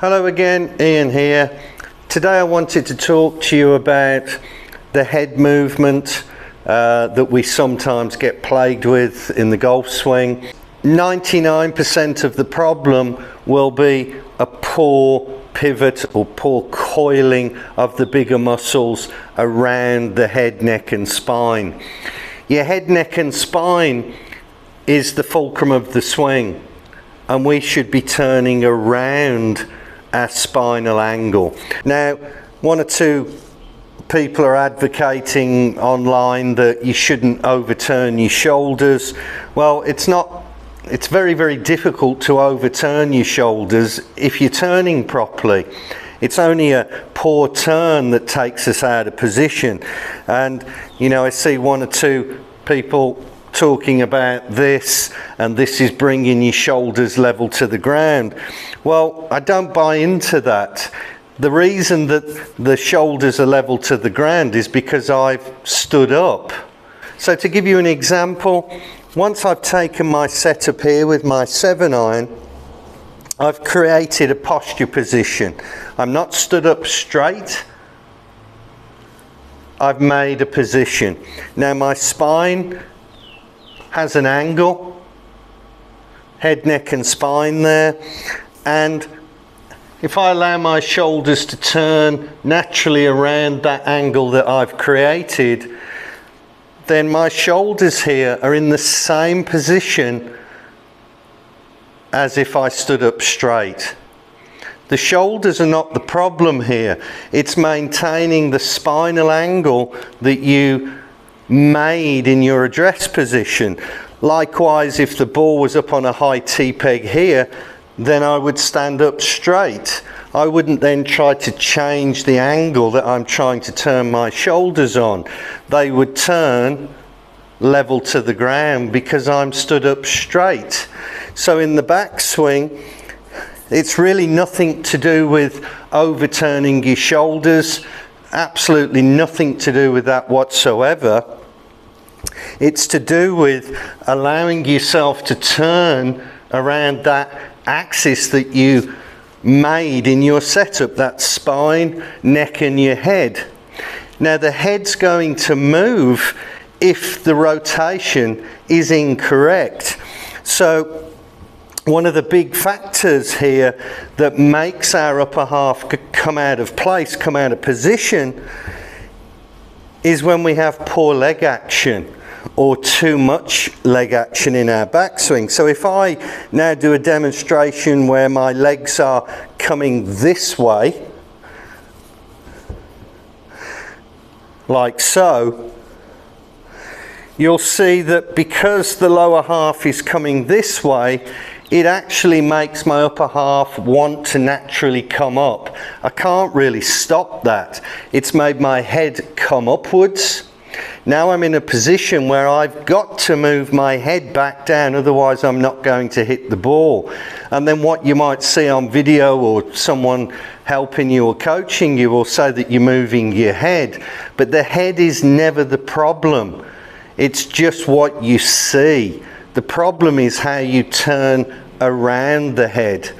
Hello again, Ian here. Today I wanted to talk to you about the head movement that we sometimes get plagued with in the golf swing. 99% of the problem will be a poor pivot or poor coiling of the bigger muscles around the head, neck and spine. Your head, neck and spine is the fulcrum of the swing, and we should be turning around our spinal angle. Now, one or two people are advocating online that you shouldn't overturn your shoulders. Well, it's very, very difficult to overturn your shoulders if you're turning properly. It's only a poor turn that takes us out of position. And you know, I see one or two people talking about this, and this is bringing your shoulders level to the ground. Well, I don't buy into that. The reason that the shoulders are level to the ground is because I've stood up. So to give you an example, once I've taken my setup here with my 7-iron, I've created a posture position. I'm not stood up straight. I've made a position. Now my spine has an angle, head, neck and spine there, and if I allow my shoulders to turn naturally around that angle that I've created, then my shoulders here are in the same position as if I stood up straight. The shoulders are not the problem here. It's maintaining the spinal angle that you made in your address position. Likewise, if the ball was up on a high T-peg here, then I would stand up straight. I wouldn't then try to change the angle that I'm trying to turn my shoulders on. They would turn level to the ground because I'm stood up straight. So in the backswing, it's really nothing to do with overturning your shoulders. Absolutely nothing to do with that whatsoever. It's to do with allowing yourself to turn around that axis that you made in your setup, that spine, neck and your head. Now the head's going to move if the rotation is incorrect. So one of the big factors here that makes our upper half come out of place, come out of position, is when we have poor leg action or too much leg action in our backswing. So if I now do a demonstration where my legs are coming this way, like so, you'll see that because the lower half is coming this way, it actually makes my upper half want to naturally come up. I can't really stop that. It's made my head come upwards. Now I'm in a position where I've got to move my head back down, otherwise I'm not going to hit the ball. And then what you might see on video or someone helping you or coaching you will say that you're moving your head. But the head is never the problem. It's just what you see. The problem is how you turn around the head.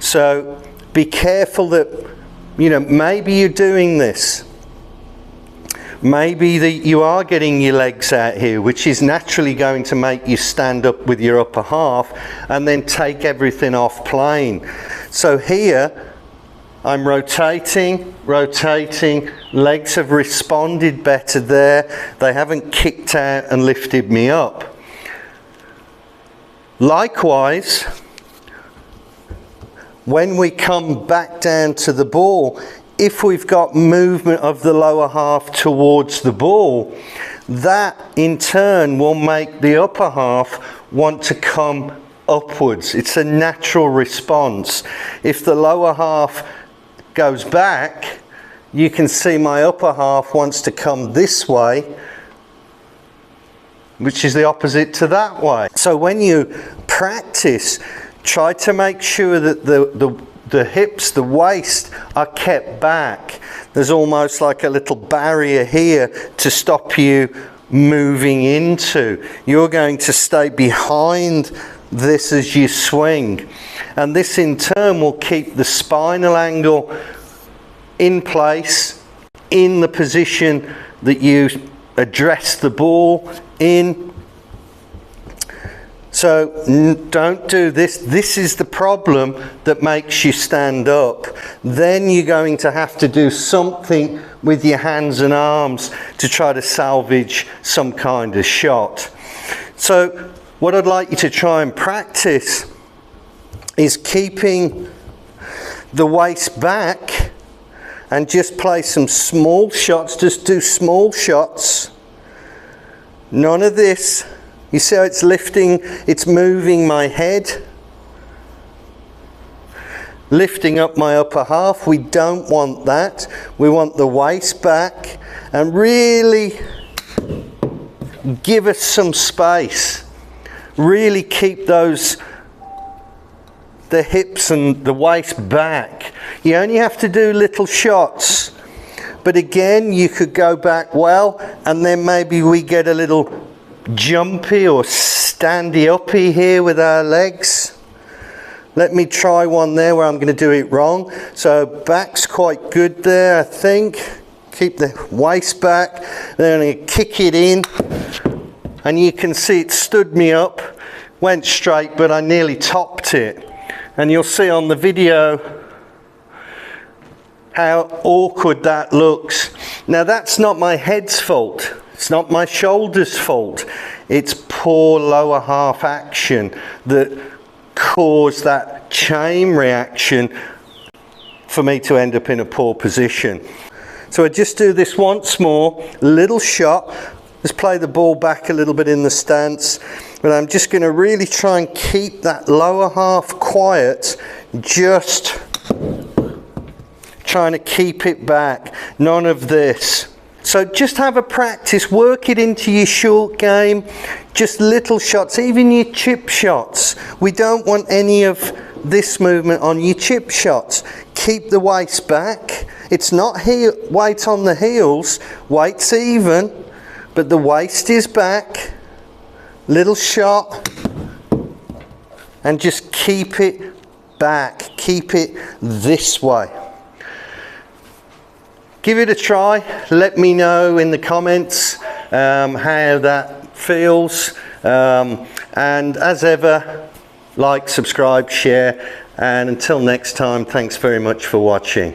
So be careful that, you know, maybe you're doing this. Maybe that you are getting your legs out here, which is naturally going to make you stand up with your upper half and then take everything off plane. So here I'm rotating, legs have responded better there. They haven't kicked out and lifted me up. Likewise, when we come back down to the ball, if we've got movement of the lower half towards the ball, that in turn will make the upper half want to come upwards. It's a natural response. If the lower half goes back, you can see my upper half wants to come this way, which is the opposite to that way. So when you practice, try to make sure that the hips, the waist are kept back. There's almost like a little barrier here to stop you moving into. You're going to stay behind this as you swing. And this in turn will keep the spinal angle in place, in the position that you address the ball in. So don't do this. This is the problem that makes you stand up. Then you're going to have to do something with your hands and arms to try to salvage some kind of shot. So what I'd like you to try and practice is keeping the waist back and just play some small shots. Just do small shots. None of this. You see how it's lifting, it's moving my head, lifting up my upper half. We don't want that. We want the waist back and really give us some space. Really keep the hips and the waist back. You only have to do little shots. But again, you could go back well, and then maybe we get a little jumpy or standy uppy here with our legs. Let me try one there where I'm going to do it wrong. So back's quite good there, I think. Keep the waist back. Then I'm going to kick it in. And you can see it stood me up. Went straight, but I nearly topped it. And you'll see on the video how awkward that looks. Now that's not my head's fault. It's not my shoulder's fault. It's poor lower half action that caused that chain reaction for me to end up in a poor position. So I just do this once more, little shot. Just play the ball back a little bit in the stance. But I'm just going to really try and keep that lower half quiet, just trying to keep it back. None of this. So just have a practice, work it into your short game, just little shots, even your chip shots. We don't want any of this movement on your chip shots. Keep the waist back. It's not weight on the heels, weight's even, but the waist is back. Little shot, and just keep it back, keep it this way. Give it a try. Let me know in the comments how that feels. And as ever, like, subscribe, share. And until next time, thanks very much for watching.